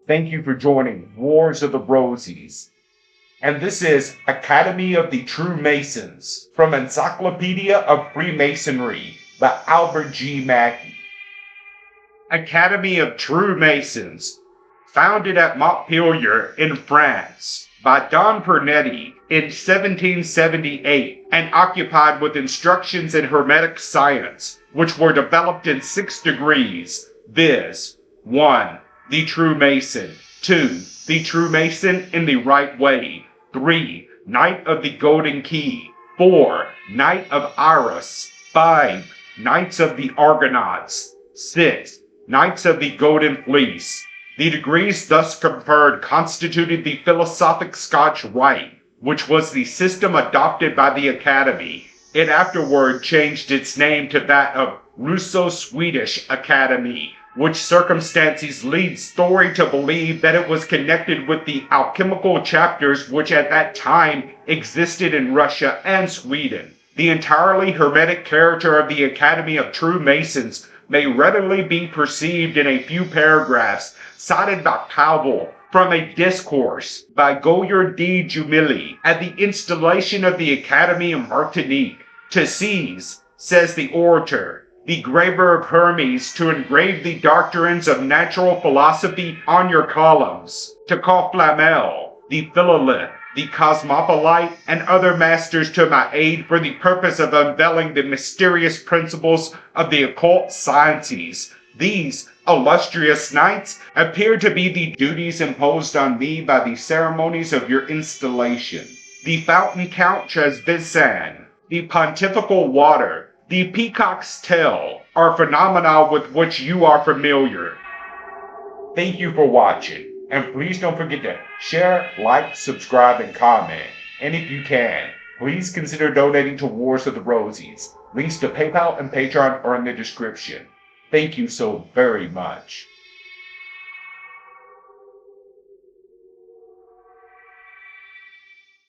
Thank you for joining Wars of the Rosies. And this is Academy of the True Masons from Encyclopedia of Freemasonry by Albert G. Mackey. Academy of True Masons, founded at Montpellier in France by Don Pernetti in 1778 and occupied with instructions in hermetic science, which were developed in 6 degrees, viz. 1. The True Mason. 2. The True Mason in the Right Way. 3. Knight of the Golden Key. 4. Knight of Iris. 5. Knights of the Argonauts. 6. Knights of the Golden Fleece. The degrees thus conferred constituted the philosophic Scotch Rite, which was the system adopted by the Academy. It afterward changed its name to that of Russo-Swedish Academy, which circumstances lead Story to believe that it was connected with the alchemical chapters which at that time existed in Russia and Sweden. The entirely hermetic character of the Academy of True Masons may readily be perceived in a few paragraphs cited by Clavel from a discourse by Goyer de Jumilly at the installation of the Academy in Martinico. To seize, says the orator, the graver of Hermes, to engrave the doctrines of natural philosophy on your columns, to call Flamel, the philolith, the cosmopolite, and other masters to my aid for the purpose of unveiling the mysterious principles of the occult sciences. These illustrious knights appear to be the duties imposed on me by the ceremonies of your installation. The fountain couch as Visan, the pontifical water, the peacock's tail are phenomena with which you are familiar. Thank you for watching, and please don't forget to share, like, subscribe, and comment. And if you can, please consider donating to Wars of the Rosies. Links to PayPal and Patreon are in the description. Thank you so very much.